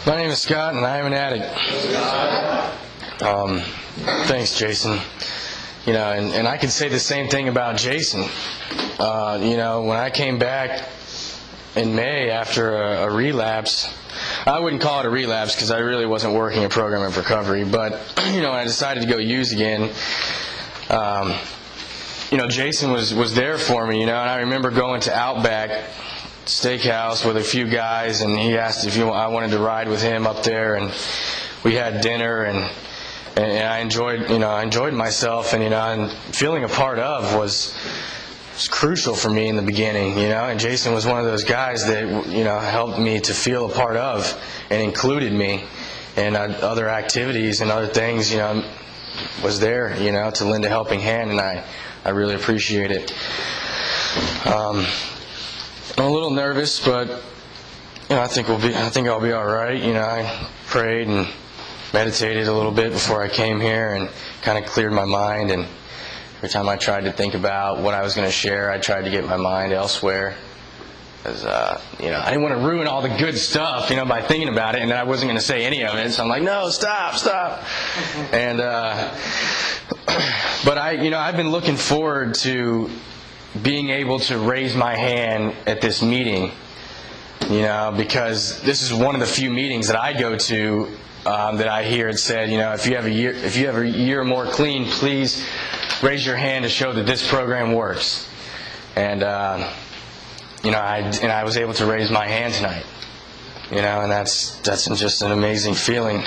My name is Scott, and I am an addict. Thanks, Jason. And I can say the same thing about Jason. When I came back in May after a relapse, I wouldn't call it a relapse because I really wasn't working a program of recovery, but, when I decided to go use again, Jason was there for me, and I remember going to Outback Steakhouse with a few guys, and he asked if I wanted to ride with him up there, and we had dinner, and I enjoyed myself, and feeling a part of was crucial for me in the beginning, and Jason was one of those guys that helped me to feel a part of and included me, and other activities and other things, was there, to lend a helping hand, and I really appreciate it. I'm a little nervous, but I think I'll be all right. I prayed and meditated a little bit before I came here and kind of cleared my mind. And every time I tried to think about what I was going to share, I tried to get my mind elsewhere. Because I didn't want to ruin all the good stuff, by thinking about it, and then I wasn't going to say any of it. So I'm like, no, stop. And but I've been looking forward to being able to raise my hand at this meeting, because this is one of the few meetings that I go to that I hear it said, if you have a year or more clean, please raise your hand to show that this program works. And I was able to raise my hand tonight, and that's just an amazing feeling.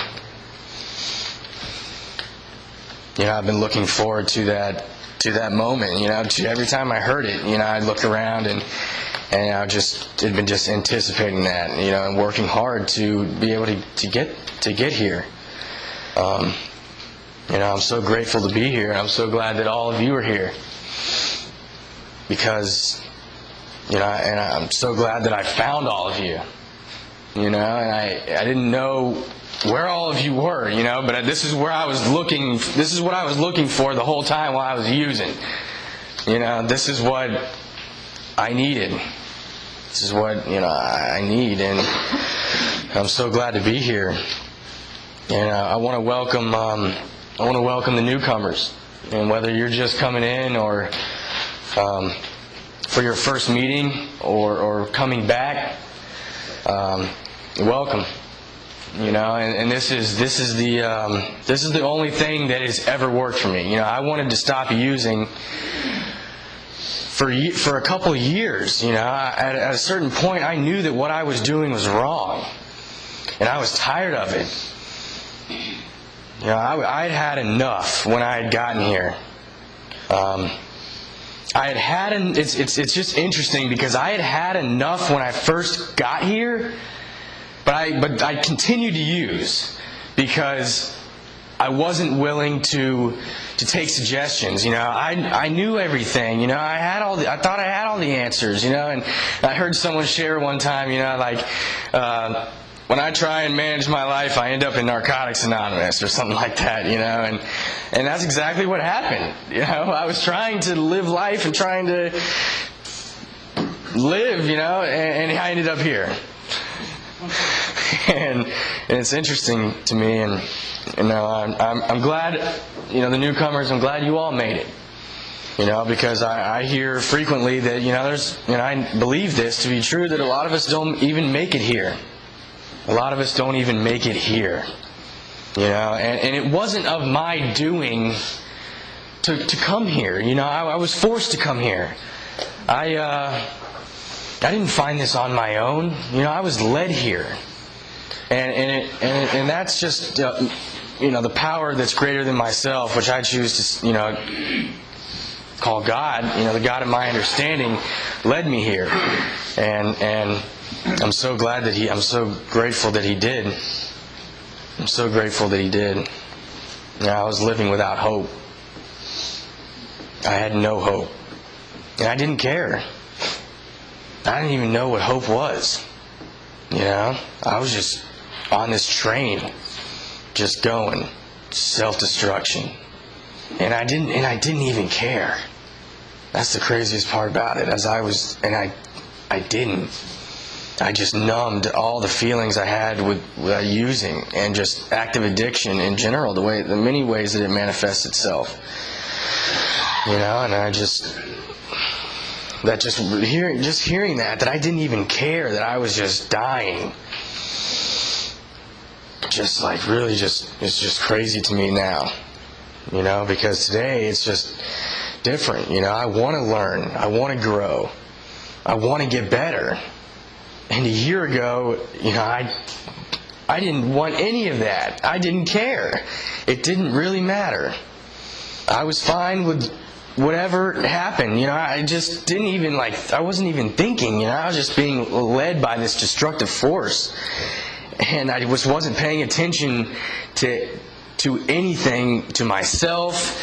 I've been looking forward to that moment, every time I heard it, I'd look around and had been just anticipating that, and working hard to be able to get here. I'm so grateful to be here. I'm so glad that all of you are here, because, and I'm so glad that I found all of you, and I didn't know where all of you were, but this is where I was looking. This is what I was looking for the whole time while I was using. This is what I needed. This is what I need, and I'm so glad to be here. And I want to welcome the newcomers, and whether you're just coming in or for your first meeting or coming back, welcome. And this is the only thing that has ever worked for me. I wanted to stop using for a couple of years. At a certain point, I knew that what I was doing was wrong, and I was tired of it. I'd had enough when I had gotten here. It's just interesting because I had enough when I first got here. But I continued to use because I wasn't willing to take suggestions. I knew everything. I thought I had all the answers. And I heard someone share one time. When I try and manage my life, I end up in Narcotics Anonymous or something like that. And that's exactly what happened. I was trying to live life and trying to live. And I ended up here. And it's interesting to me, and I'm glad, the newcomers. I'm glad you all made it, because I hear frequently that I believe this to be true, that a lot of us don't even make it here. A lot of us don't even make it here, and it wasn't of my doing to come here. I was forced to come here. I didn't find this on my own. I was led here. And that's just the power that's greater than myself, which I choose to call God. The God of my understanding led me here, and I'm so glad that I'm so grateful that He did. I'm so grateful that He did. I was living without hope. I had no hope, and I didn't care. I didn't even know what hope was. I was just on this train, just going, self-destruction, and I didn't even care. That's the craziest part about it. I didn't. I just numbed all the feelings I had with using, and just active addiction in general, the many ways that it manifests itself. And hearing that I didn't even care, that I was just dying, just like really it's just crazy to me now, because today it's just different. I want to learn, I want to grow, I want to get better. And a year ago, I didn't want any of that. I didn't care. It didn't really matter. I was fine with whatever happened. I just didn't even I wasn't even thinking. I was just being led by this destructive force. And I wasn't paying attention to anything, to myself,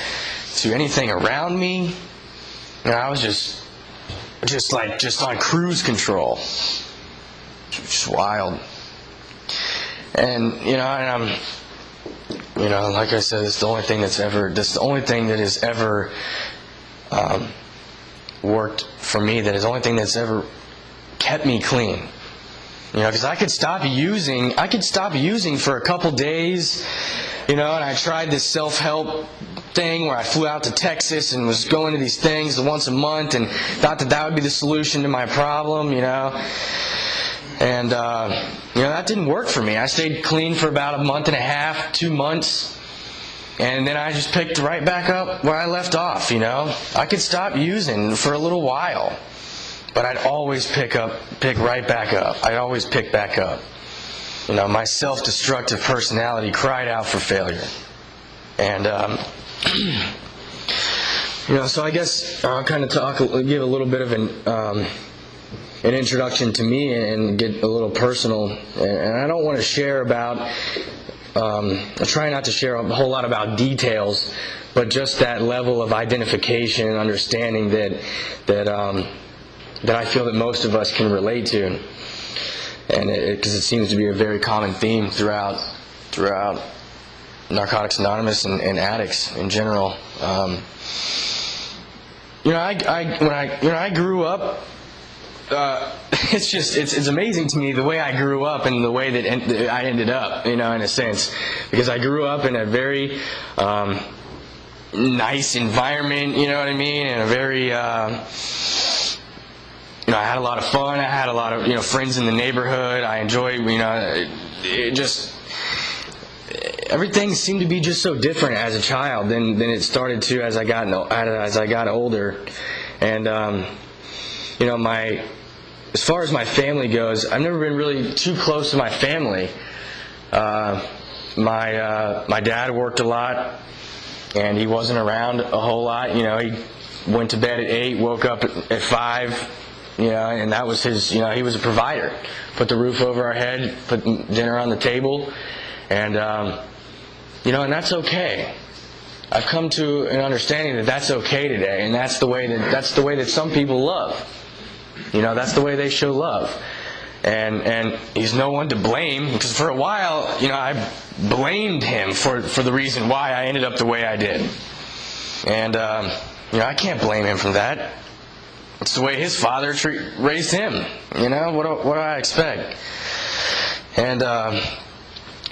to anything around me. I was just on cruise control. Just wild. And I'm, like I said, it's the only thing that has ever worked for me. That is the only thing that's ever kept me clean. Because I could stop using for a couple days, and I tried this self-help thing where I flew out to Texas and was going to these things once a month and thought that would be the solution to my problem, And, that didn't work for me. I stayed clean for about a month and a half, 2 months, and then I just picked right back up where I left off, I could stop using for a little while, but I'd always pick right back up. I'd always pick back up. My self-destructive personality cried out for failure. And, so I guess I'll kind of give a little bit of an introduction to me and get a little personal. And I don't want to share about, I try not to share a whole lot about details, but just that level of identification and understanding that I feel that most of us can relate to. And because it seems to be a very common theme throughout Narcotics Anonymous and addicts in general. When I grew up, it's amazing to me the way I grew up and the way that I ended up, in a sense, because I grew up in a very nice environment, you know what I mean, and a very I had a lot of fun. I had a lot of friends in the neighborhood. I enjoyed, everything seemed to be just so different as a child than it started to as I got older. And as far as my family goes, I've never been really too close to my family. My dad worked a lot, and he wasn't around a whole lot. He went to bed at 8, woke up at 5. And that was his. He was a provider. Put the roof over our head, put dinner on the table, and and that's okay. I've come to an understanding that that's okay today, and that's the way that some people love. That's the way they show love, and he's no one to blame, because for a while, I blamed him for the reason why I ended up the way I did, and I can't blame him for that. It's the way his father raised him. What do I expect? And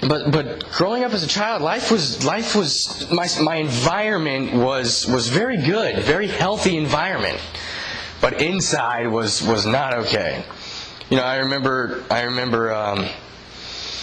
but growing up as a child, life was my environment was very good, very healthy environment, but inside was not okay. I remember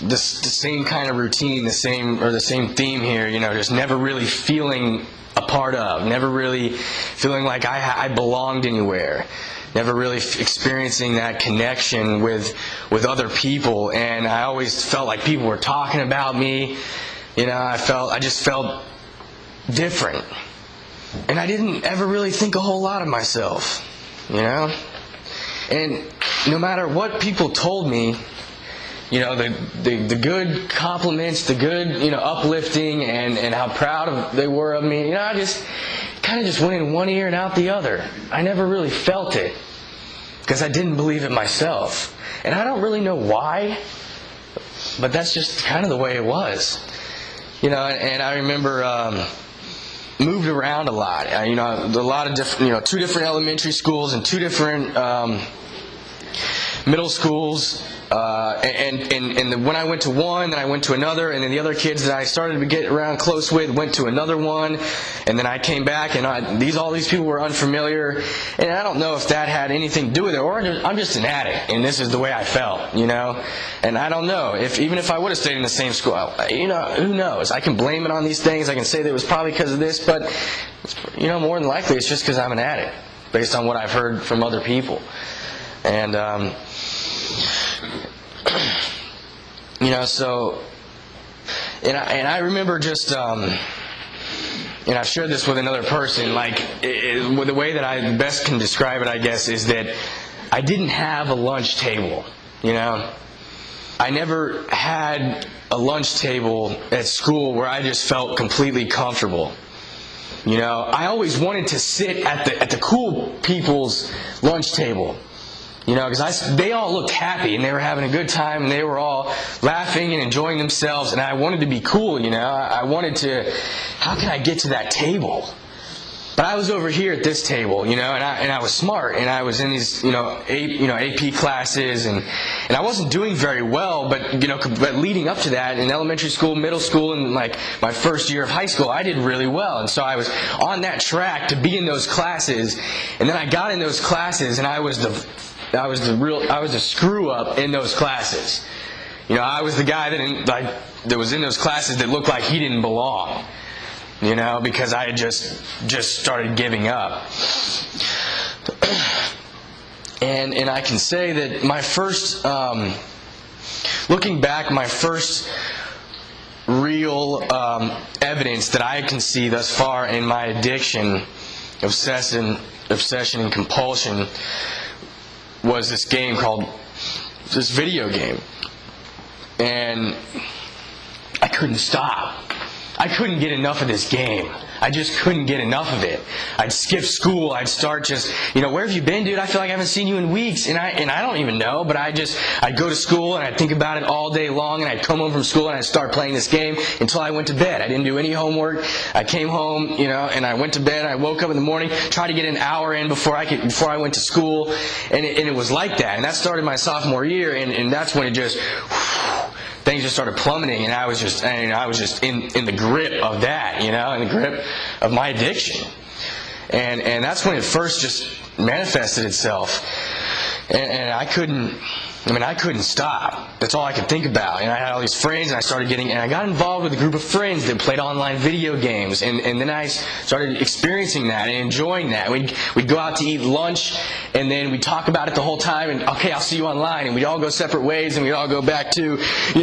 the same kind of routine, the same theme here. Just never really feeling a part of, never really feeling like I belonged anywhere, never really experiencing that connection with other people, and I always felt like people were talking about me. I just felt different, and I didn't ever really think a whole lot of myself, and no matter what people told me, the good compliments, the good, uplifting, and how proud they were of me, I just kind of just went in one ear and out the other. I never really felt it, because I didn't believe it myself. And I don't really know why, but that's just kind of the way it was. And I remember moved around a lot. A lot of different, 2 different elementary schools and 2 different middle schools, and when I went to one, then I went to another, and then the other kids that I started to get around close with went to another one, and then I came back, and all these people were unfamiliar, and I don't know if that had anything to do with it, or I'm just an addict, and this is the way I felt, and I don't know, even if I would have stayed in the same school, who knows? I can blame it on these things, I can say that it was probably because of this, but, more than likely it's just because I'm an addict, based on what I've heard from other people. And, I remember just, I've shared this with another person, the way that I best can describe it, I guess, is that I didn't have a lunch table, I never had a lunch table at school where I just felt completely comfortable. I always wanted to sit at the cool people's lunch table. Because they all looked happy and they were having a good time and they were all laughing and enjoying themselves, and I wanted to be cool, I wanted to, how can I get to that table? But I was over here at this table, and I was smart, and I was in these, AP classes, and I wasn't doing very well, but leading up to that, in elementary school, middle school, and my first year of high school, I did really well, and so I was on that track to be in those classes, and then I got in those classes, and I was the screw up in those classes. I was the guy that was in those classes that looked like he didn't belong. Because I had just started giving up. And I can say that my first, looking back, my first real evidence that I can see thus far in my addiction, obsession and compulsion, was this video game. And I couldn't stop. I couldn't get enough of this game. I just couldn't get enough of it. I'd skip school. I'd start just, where have you been, dude? I feel like I haven't seen you in weeks. And I don't even know, but I'd go to school and I'd think about it all day long, and I'd come home from school and I'd start playing this game until I went to bed. I didn't do any homework. I came home, and I went to bed. I woke up in the morning, tried to get an hour in before I went to school, and it was like that. And that started my sophomore year, and that's when it just, things just started plummeting, and I was just in the grip of that, in the grip of my addiction, and that's when it first just manifested itself, and I couldn't stop. That's all I could think about. And I had all these friends, and I got involved with a group of friends that played online video games, and then I started experiencing that and enjoying that. We'd go out to eat lunch, and then we'd talk about it the whole time, and okay, I'll see you online, and we'd all go separate ways, and we'd all go back to,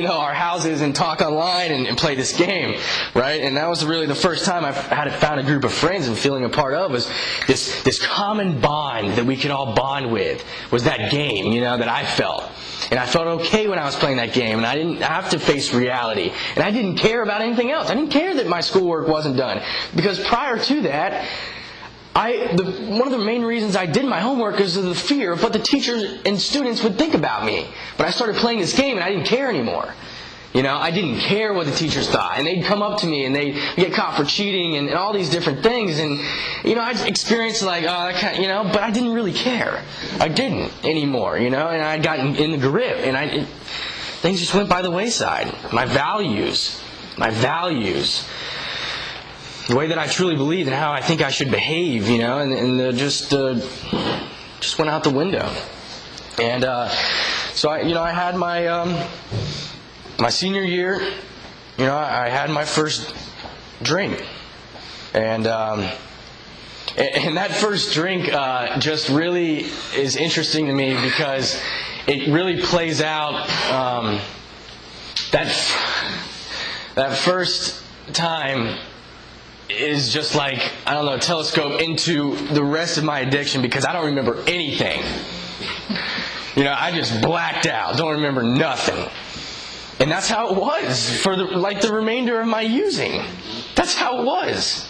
our houses and talk online and play this game, right? And that was really the first time I had found a group of friends and feeling a part of was this common bond that we could all bond with, was that game, that I felt. And I felt okay when I was playing that game, and I didn't have to face reality. And I didn't care about anything else. I didn't care that my schoolwork wasn't done. Because prior to that, one of the main reasons I did my homework is the fear of what the teachers and students would think about me. But I started playing this game, and I didn't care anymore. I didn't care what the teachers thought. And they'd come up to me, and they'd get caught for cheating and all these different things. And, I'd experience but I didn't really care. I didn't anymore, and I'd gotten in the grip. And things just went by the wayside. My values, the way that I truly believed and how I think I should behave, just went out the window. And so I had my senior year, I had my first drink, and that first drink just really is interesting to me because it really plays out that first time is just like, telescope into the rest of my addiction, because I don't remember anything. I just blacked out, don't remember nothing. And that's how it was for the remainder of my using. That's how it was.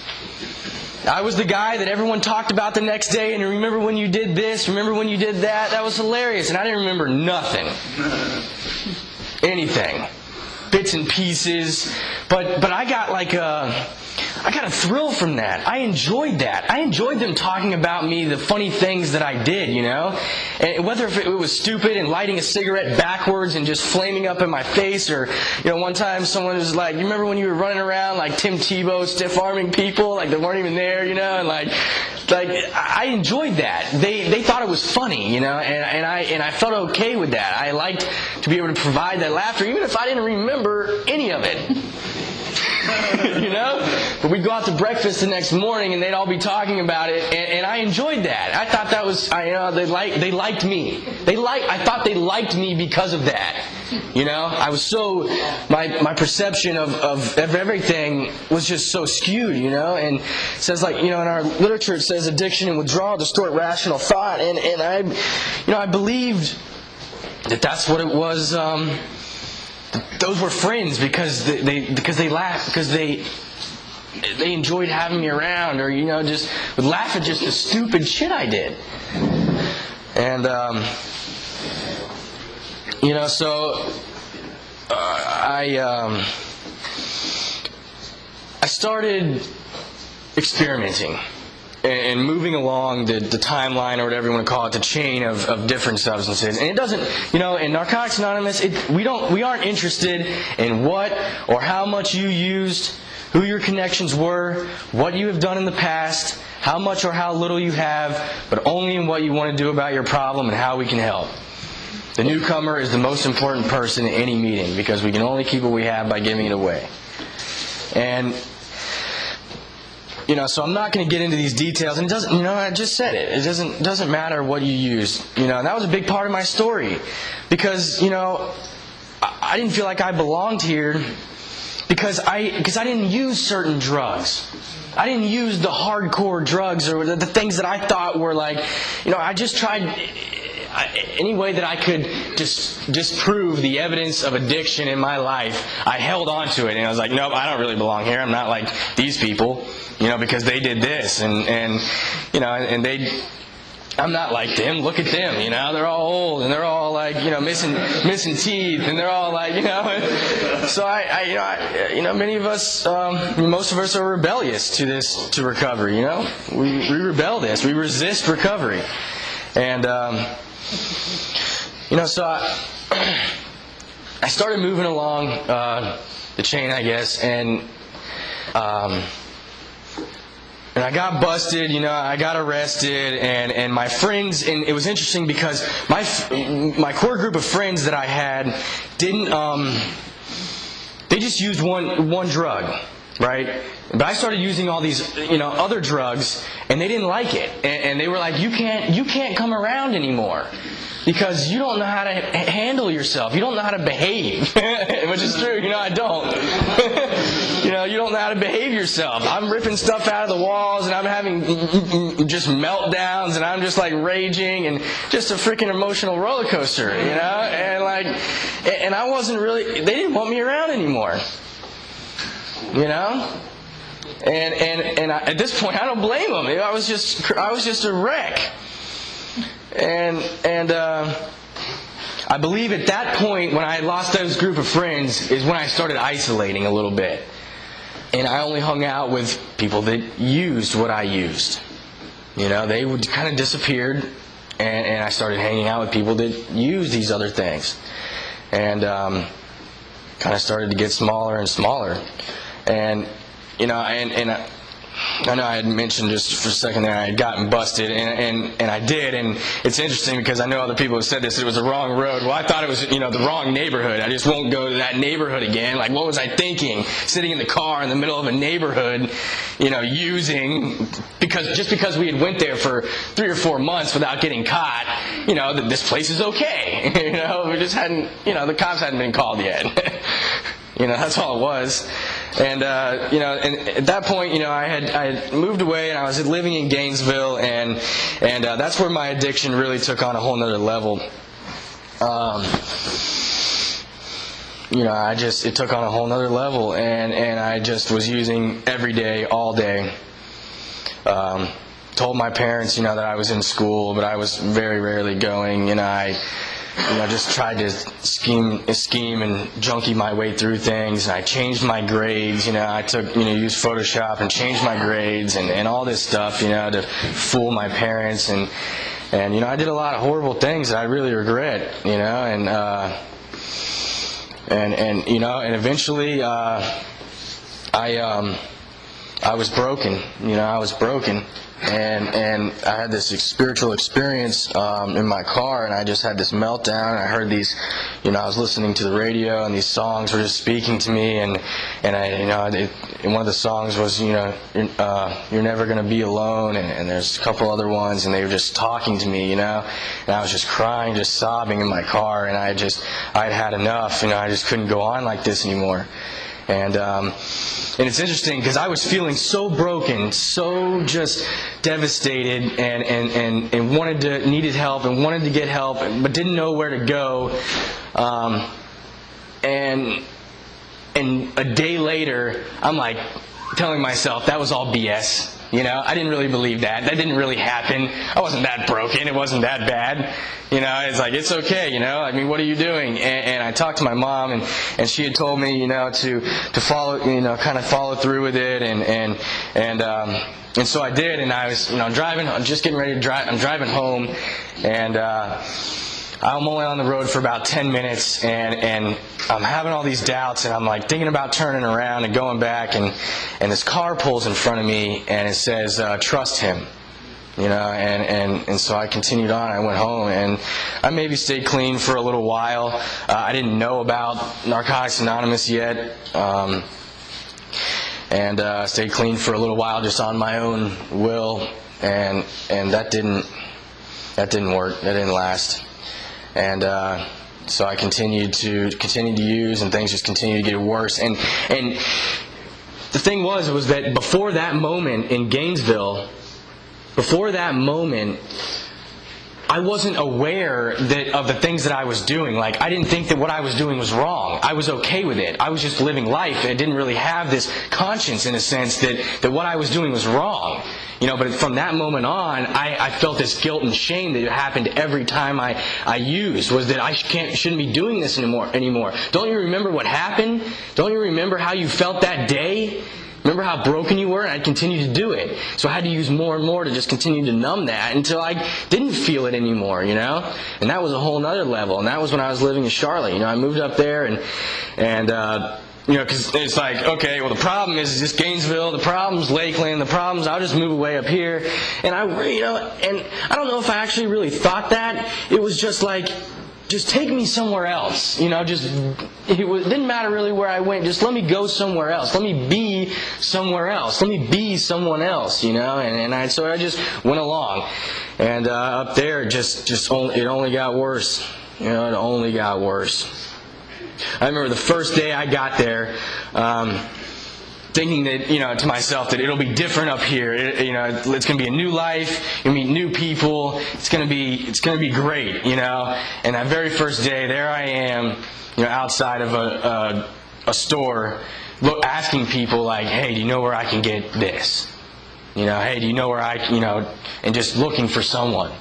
I was the guy that everyone talked about the next day, and remember when you did this, remember when you did that, that was hilarious. And I didn't remember nothing. Anything. Bits and pieces. But I got I got a thrill from that. I enjoyed that. I enjoyed them talking about me, the funny things that I did, And whether if it was stupid and lighting a cigarette backwards and just flaming up in my face, or, one time someone was like, you remember when you were running around like Tim Tebow, stiff-arming people, like they weren't even there, and like I enjoyed that. They thought it was funny, and I felt okay with that. I liked to be able to provide that laughter, even if I didn't remember any of it. But we'd go out to breakfast the next morning and they'd all be talking about it, and I enjoyed that. I thought that was, they liked me. I thought they liked me because of that. I was so, my perception of everything was just so skewed, and it says in our literature it says addiction and withdrawal distort rational thought, and I believed that that's what it was. Those were friends because they laughed, because they enjoyed having me around, or just would laugh at just the stupid shit I did. And so I started experimenting and moving along the timeline, or whatever you want to call it, the chain of different substances. And it doesn't, in Narcotics Anonymous, we aren't interested in what or how much you used, who your connections were, what you have done in the past, how much or how little you have, but only in what you want to do about your problem and how we can help. The newcomer is the most important person in any meeting, because we can only keep what we have by giving it away. And so I'm not going to get into these details, and it doesn't. I just said it. It doesn't matter what you use. And that was a big part of my story, because I didn't feel like I belonged here, because I didn't use certain drugs. I didn't use the hardcore drugs or the things that I thought were like. I just tried any way that I could disprove the evidence of addiction in my life. I held on to it, and I was like, nope, I don't really belong here. I'm not like these people. Because they did this, and I'm not like them. Look at them, they're all old, and they're all like, missing teeth, and they're all like, So many of us, most of us are rebellious to recovery. We rebel this. We resist recovery, and so I started moving along the chain, I guess, and I got busted, I got arrested, and my friends, and it was interesting because my core group of friends that I had didn't, they just used one drug, right? But I started using all these, other drugs, and they didn't like it, and they were like, you can't come around anymore, because you don't know how to handle yourself. You don't know how to behave, which is true. I don't. You don't know how to behave yourself. I'm ripping stuff out of the walls, and I'm having just meltdowns, and I'm just like raging, and just a freaking emotional roller coaster, and I wasn't really. They didn't want me around anymore, And at this point, I don't blame them. I was just a wreck. And I believe at that point, when I had lost those group of friends, is when I started isolating a little bit. And I only hung out with people that used what I used. They would kind of disappeared, and I started hanging out with people that used these other things. And kind of started to get smaller and smaller. And I know I had mentioned just for a second there I had gotten busted, and I did, and it's interesting because I know other people have said this, it was the wrong road. Well, I thought it was, the wrong neighborhood. I just won't go to that neighborhood again. Like, what was I thinking? Sitting in the car in the middle of a neighborhood, using, because we had went there for 3 or 4 months without getting caught, that this place is okay. We just hadn't, the cops hadn't been called yet. That's all it was. And, and at that point, I had moved away, and I was living in Gainesville, and that's where my addiction really took on a whole nother level. It took on a whole nother level, and I just was using every day, all day. Told my parents, that I was in school, but I was very rarely going, I just tried to scheme and junkie my way through things. And I changed my grades. I took, used Photoshop and changed my grades and all this stuff, to fool my parents. And I did a lot of horrible things that I really regret, and eventually I was broken. I was broken. And I had this spiritual experience in my car, and I just had this meltdown. And I heard these, I was listening to the radio, and these songs were just speaking to me. And one of the songs was, you're never going to be alone. And there's a couple other ones, and they were just talking to me, And I was just crying, just sobbing in my car, and I'd had enough. I just couldn't go on like this anymore. And it's interesting because I was feeling so broken, so just devastated, and needed help and wanted to get help, but didn't know where to go. And a day later, I'm like telling myself that was all BS. I didn't really believe that. That didn't really happen. I wasn't that broken. It wasn't that bad. It's like, it's okay, what are you doing? And I talked to my mom, and she had told me, to follow, kind of follow through with it, and so I did, and I was, driving, I'm just getting ready to drive, I'm driving home, and I'm only on the road for about 10 minutes, and I'm having all these doubts, and I'm like thinking about turning around and going back, and this car pulls in front of me, and it says, trust him. And so I continued on. I went home, and I maybe stayed clean for a little while. I didn't know about Narcotics Anonymous yet, and stayed clean for a little while just on my own will, and that didn't work. That didn't last. And so I continued to use, and things just continued to get worse. And the thing was that before that moment in Gainesville, I wasn't aware of the things that I was doing. Like, I didn't think that what I was doing was wrong. I was okay with it. I was just living life. I didn't really have this conscience, in a sense, that what I was doing was wrong. But from that moment on, I felt this guilt and shame that it happened every time I used, was that I shouldn't be doing this anymore. Don't you remember what happened? Don't you remember how you felt that day? Remember how broken you were? And I'd continue to do it. So I had to use more and more to just continue to numb that until I didn't feel it anymore, And that was a whole other level. And that was when I was living in Charlotte. I moved up there, and because it's like, okay, well, the problem is just Gainesville, the problem's Lakeland, the problem's I'll just move away up here. And and I don't know if I actually really thought that. It was just like, just take me somewhere else. It didn't matter really where I went. Just let me go somewhere else. Let me be somewhere else. Let me be someone else. So I just went along, and up there, it only got worse. It only got worse. I remember the first day I got there, thinking that, to myself, that it'll be different up here. It's going to be a new life. You'll meet new people. It's going to be great, And that very first day, there I am, outside of a store, asking people like, hey, do you know where I can get this? Hey, do you know where and just looking for someone,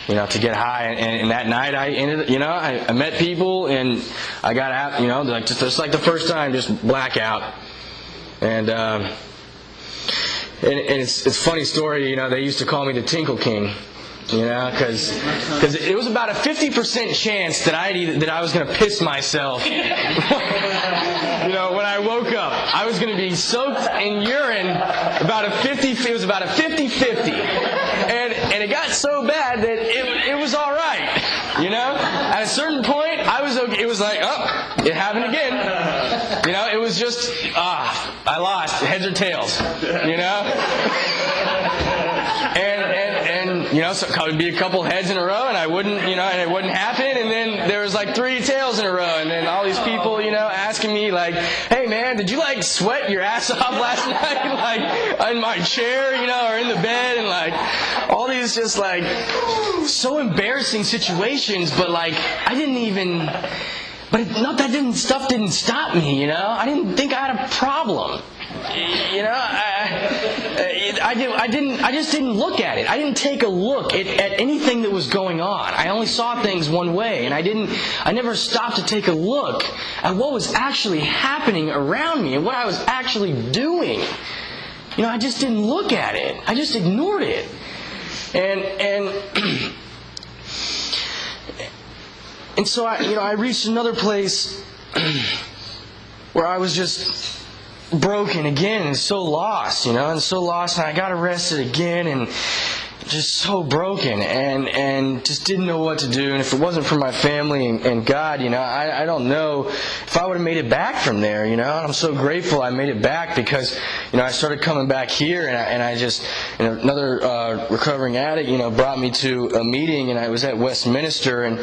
to get high. And that night I ended, I met people, and I got out, like just like the first time, just blackout. And it's a funny story, they used to call me the Tinkle King, because it was about a 50% chance that I was going to piss myself. When I woke up, I was going to be soaked in urine. It was about a 50-50, and it got so bad that it was all right. At a certain point, I was okay. It was like, oh, it happened again. It was just, I lost, heads or tails, And so it would be a couple heads in a row, and I wouldn't, and it wouldn't happen, and then there was like 3 tails in a row, and then all these people, asking me like, hey man, did you sweat your ass off last night, in my chair, or in the bed, and all these just so embarrassing situations, but I didn't even. But stuff didn't stop me, I didn't think I had a problem. I just didn't look at it. I didn't take a look at anything that was going on. I only saw things one way, and I never stopped to take a look at what was actually happening around me and what I was actually doing. I just didn't look at it. I just ignored it. And so I reached another place where I was just broken again and so lost, and I got arrested again and just so broken and just didn't know what to do. And if it wasn't for my family and God, I don't know if I would have made it back from there, and I'm so grateful I made it back because, I started coming back here and I just, another recovering addict, brought me to a meeting, and I was at Westminster and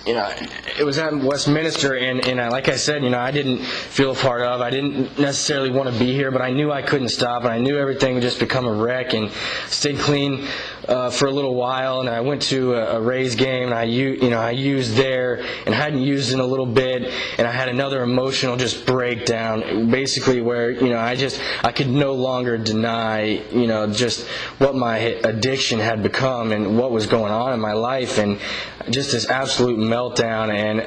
it was at Westminster, and like I said, I didn't feel a part of. I didn't necessarily want to be here, but I knew I couldn't stop, and I knew everything would just become a wreck. And stayed clean for a little while, and I went to a Rays game, and I used there, and hadn't used in a little bit, and I had another emotional just breakdown, basically where I could no longer deny just what my addiction had become and what was going on in my life, and just this absolute meltdown, and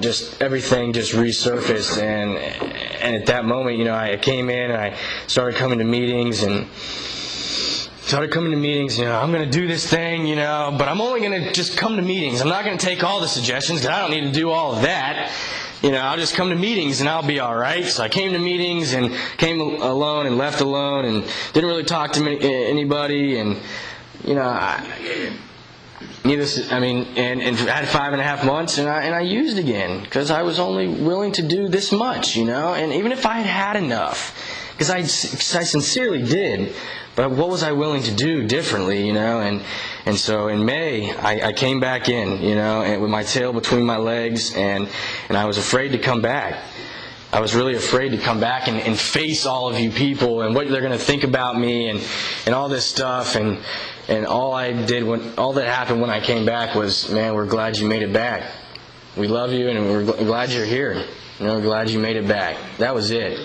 just everything just resurfaced, and at that moment, I came in and I started coming to meetings, I'm going to do this thing, but I'm only going to just come to meetings. I'm not going to take all the suggestions because I don't need to do all of that. I'll just come to meetings and I'll be all right. So I came to meetings and came alone and left alone and didn't really talk to anybody, and and had 5.5 months, and I used again because I was only willing to do this much, and even if I had enough, because I sincerely did, but what was I willing to do differently, and so in May I came back in, and with my tail between my legs, and I was afraid to come back. I was really afraid to come back and face all of you people and what they're going to think about me and all this stuff, and all that happened when I came back was, man, we're glad you made it back. We love you, and we're glad you're here. We're glad you made it back. That was it.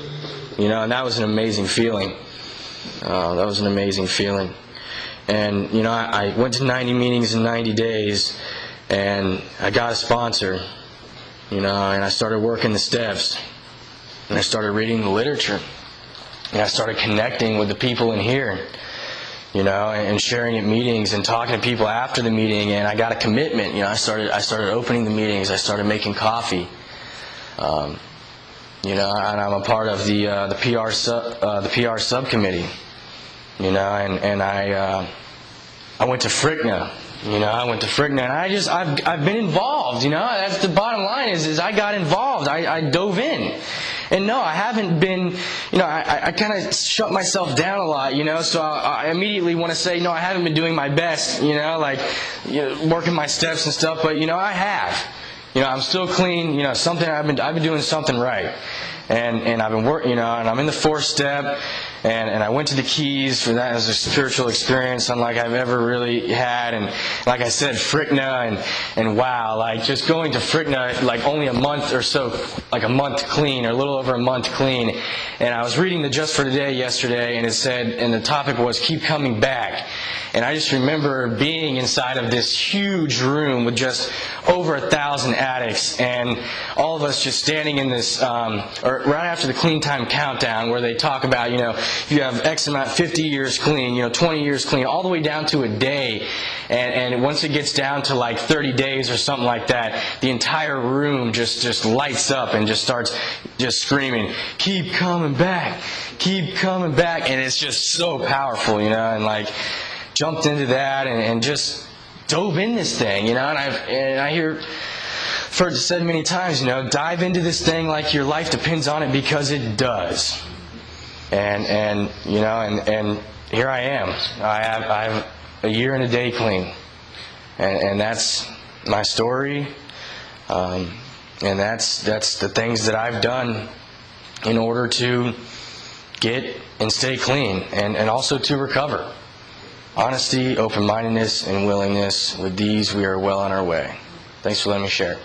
And that was an amazing feeling. That was an amazing feeling. And, I went to 90 meetings in 90 days, and I got a sponsor, and I started working the steps, and I started reading the literature, and I started connecting with the people in here, and sharing at meetings and talking to people after the meeting, and I got a commitment. I started opening the meetings. I started making coffee. And I'm a part of the PR subcommittee. And I went to FRCNA. I went to FRCNA, and I've been involved. That's the bottom line is I got involved. I dove in. And no, I haven't been, I kind of shut myself down a lot, so I immediately want to say, no, I haven't been doing my best, working my steps and stuff, but, I have. I'm still clean, something I've been doing something right. And I've been working, and I'm in the 4th step, and I went to the Keys for that as a spiritual experience unlike I've ever really had. And like I said, FRCNA, and wow, just going to FRCNA, only a month or so, a month clean, or a little over a month clean. And I was reading the Just for Today yesterday, and it said, and the topic was keep coming back. And I just remember being inside of this huge room with just over 1,000 addicts, and all of us just standing in this, or right after the clean time countdown, where they talk about, you have X amount, 50 years clean, 20 years clean, all the way down to a day. And once it gets down to 30 days or something like that, the entire room just lights up and just starts just screaming, keep coming back, keep coming back. And it's just so powerful, and jumped into that and just dove in this thing, and I hear heard it said many times, dive into this thing like your life depends on it, because it does. And here I am. I have a year and a day clean, and that's my story. And that's the things that I've done in order to get and stay clean, and also to recover. Honesty, open-mindedness, and willingness. With these, we are well on our way. Thanks for letting me share.